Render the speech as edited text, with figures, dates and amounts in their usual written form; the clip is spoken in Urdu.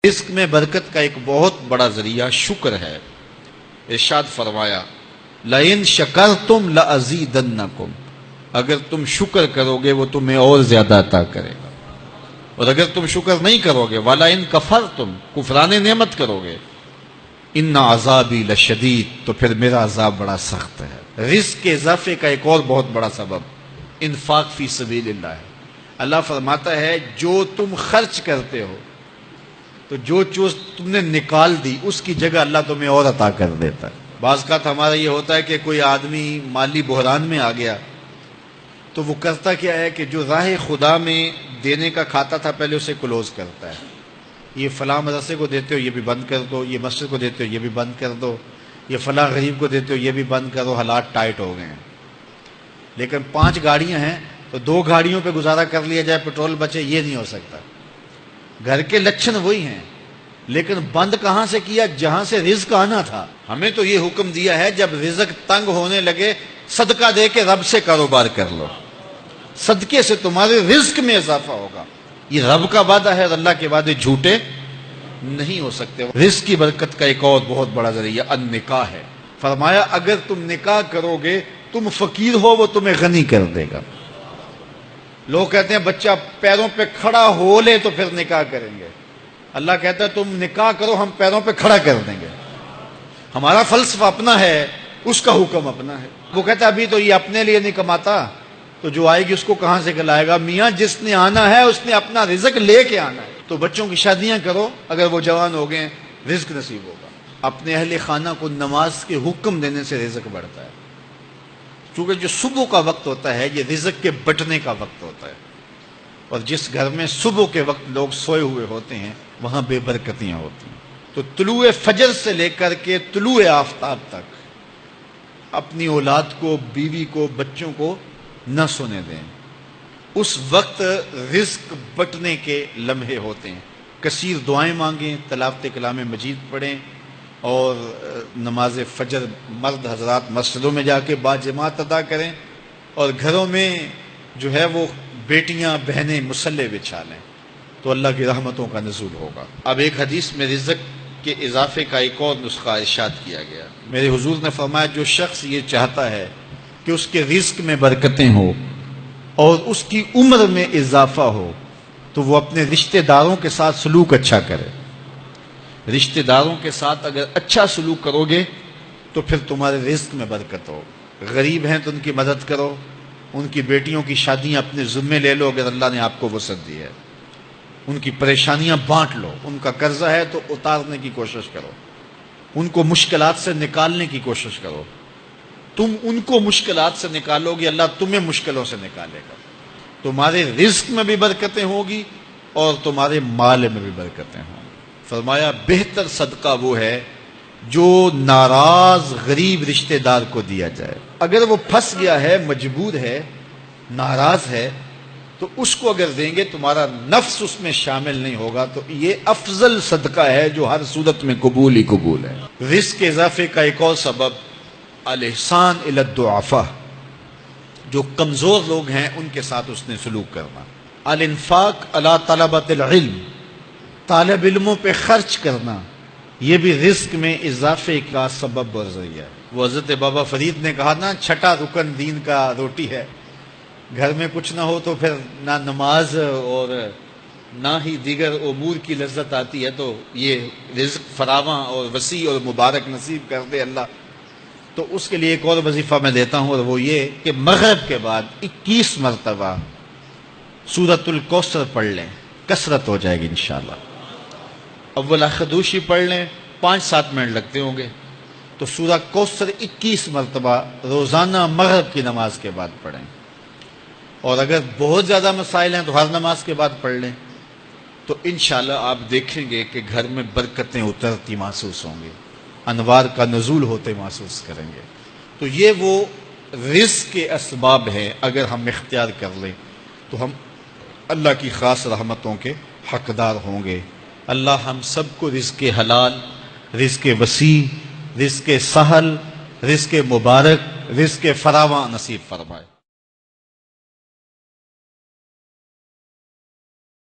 رزق میں برکت کا ایک بہت بڑا ذریعہ شکر ہے۔ ارشاد فرمایا لَإِن شَكَرْتُمْ لَأَزِيدَنَّكُمْ، اگر تم شکر کرو گے وہ تمہیں اور زیادہ عطا کرے گا، اور اگر تم شکر نہیں کرو گے وَلَئِن كَفَرْتُمْ، کفران نعمت کرو گے إِنَّ عَذَابِي لَشَدِيدٌ، تو پھر میرا عذاب بڑا سخت ہے۔ رزق کے اضافے کا ایک اور بہت بڑا سبب انفاق فی سبیل اللہ ہے۔ اللہ فرماتا ہے جو تم خرچ کرتے ہو تو جو چیز تم نے نکال دی اس کی جگہ اللہ تمہیں اور عطا کر دیتا ہے۔ بعض کا ہمارا یہ ہوتا ہے کہ کوئی آدمی مالی بحران میں آ گیا تو وہ کرتا کیا ہے کہ جو راہ خدا میں دینے کا کھاتا تھا پہلے اسے کلوز کرتا ہے، یہ فلاں مدرسے کو دیتے ہو یہ بھی بند کر دو، یہ مسجد کو دیتے ہو یہ بھی بند کر دو، یہ فلاں غریب کو دیتے ہو یہ بھی بند کرو، حالات ٹائٹ ہو گئے ہیں۔ لیکن 5 گاڑیاں ہیں تو 2 گاڑیوں پہ گزارا کر لیا جائے، پیٹرول بچے، یہ نہیں ہو سکتا۔ گھر کے لچھن وہی ہیں، لیکن بند کہاں سے کیا؟ جہاں سے رزق آنا تھا۔ ہمیں تو یہ حکم دیا ہے جب رزق تنگ ہونے لگے صدقہ دے کے رب سے کاروبار کر لو، صدقے سے تمہارے رزق میں اضافہ ہوگا۔ یہ رب کا وعدہ ہے اور اللہ کے وعدے جھوٹے نہیں ہو سکتے۔ رزق کی برکت کا ایک اور بہت بڑا ذریعہ النکاح ہے۔ فرمایا اگر تم نکاح کرو گے تم فقیر ہو وہ تمہیں غنی کر دے گا۔ لوگ کہتے ہیں بچہ پیروں پہ کھڑا ہو لے تو پھر نکاح کریں گے، اللہ کہتا ہے تم نکاح کرو ہم پیروں پہ کھڑا کر دیں گے۔ ہمارا فلسفہ اپنا ہے، اس کا حکم اپنا ہے۔ وہ کہتا ہے ابھی تو یہ اپنے لیے نہیں کماتا تو جو آئے گی اس کو کہاں سے کھلائے گا؟ میاں جس نے آنا ہے اس نے اپنا رزق لے کے آنا ہے۔ تو بچوں کی شادیاں کرو، اگر وہ جوان ہو گئے رزق نصیب ہوگا۔ اپنے اہل خانہ کو نماز کے حکم دینے سے رزق بڑھتا ہے، کیونکہ جو صبح کا وقت ہوتا ہے یہ رزق کے بٹنے کا وقت ہوتا ہے، اور جس گھر میں صبح کے وقت لوگ سوئے ہوئے ہوتے ہیں وہاں بے برکتیاں ہوتی ہیں۔ تو طلوع فجر سے لے کر کے طلوع آفتاب تک اپنی اولاد کو، بیوی کو، بچوں کو نہ سونے دیں۔ اس وقت رزق بٹنے کے لمحے ہوتے ہیں۔ کثیر دعائیں مانگیں، تلاوت کلام مجید پڑھیں، اور نماز فجر مرد حضرات مسجدوں میں جا کے باجماعت ادا کریں، اور گھروں میں جو ہے وہ بیٹیاں بہنیں مصلے بچھا لیں تو اللہ کی رحمتوں کا نزول ہوگا۔ اب ایک حدیث میں رزق کے اضافے کا ایک اور نسخہ ارشاد کیا گیا۔ میرے حضور نے فرمایا جو شخص یہ چاہتا ہے کہ اس کے رزق میں برکتیں ہوں اور اس کی عمر میں اضافہ ہو تو وہ اپنے رشتہ داروں کے ساتھ سلوک اچھا کرے۔ رشتہ داروں کے ساتھ اگر اچھا سلوک کرو گے تو پھر تمہارے رزق میں برکت ہو۔ غریب ہیں تو ان کی مدد کرو، ان کی بیٹیوں کی شادیاں اپنے ذمے لے لو اگر اللہ نے آپ کو وسعت دی ہے، ان کی پریشانیاں بانٹ لو، ان کا قرضہ ہے تو اتارنے کی کوشش کرو، ان کو مشکلات سے نکالنے کی کوشش کرو۔ تم ان کو مشکلات سے نکالو گے اللہ تمہیں مشکلوں سے نکالے گا۔ تمہارے رزق میں بھی برکتیں ہوگی اور تمہارے مال میں بھی برکتیں ہوں گی۔ فرمایا بہتر صدقہ وہ ہے جو ناراض غریب رشتہ دار کو دیا جائے۔ اگر وہ پھنس گیا ہے، مجبور ہے، ناراض ہے، تو اس کو اگر دیں گے تمہارا نفس اس میں شامل نہیں ہوگا، تو یہ افضل صدقہ ہے جو ہر صورت میں قبول ہی قبول ہے۔ رزق کے اضافے کا ایک اور سبب الاحسان الی الضعفاء، جو کمزور لوگ ہیں ان کے ساتھ اس نے سلوک کرنا۔ الانفاق علی طلبۃ العلم، طالب علموں پہ خرچ کرنا، یہ بھی رزق میں اضافے کا سبب اور ذریعہ ہے۔ وہ حضرت بابا فرید نے کہا نا چھٹا رکن دین کا روٹی ہے۔ گھر میں کچھ نہ ہو تو پھر نہ نماز اور نہ ہی دیگر امور کی لذت آتی ہے، تو یہ رزق فراواں اور وسیع اور مبارک نصیب کر دے اللہ۔ تو اس کے لیے ایک اور وظیفہ میں دیتا ہوں، اور وہ یہ کہ مغرب کے بعد 21 مرتبہ سورۃ الکوثر پڑھ لیں، کثرت ہو جائے گی انشاءاللہ۔ اول خدوشی پڑھ لیں، 5-7 منٹ لگتے ہوں گے، تو سورہ کوثر 21 مرتبہ روزانہ مغرب کی نماز کے بعد پڑھیں، اور اگر بہت زیادہ مسائل ہیں تو ہر نماز کے بعد پڑھ لیں، تو انشاءاللہ آپ دیکھیں گے کہ گھر میں برکتیں اترتی محسوس ہوں گی، انوار کا نزول ہوتے محسوس کریں گے۔ تو یہ وہ رزق کے اسباب ہیں، اگر ہم اختیار کر لیں تو ہم اللہ کی خاص رحمتوں کے حقدار ہوں گے۔ اللہ ہم سب کو رزق حلال، رزق وسیع، رزق سہل، رزق مبارک، رزق فراواں نصیب فرمائے۔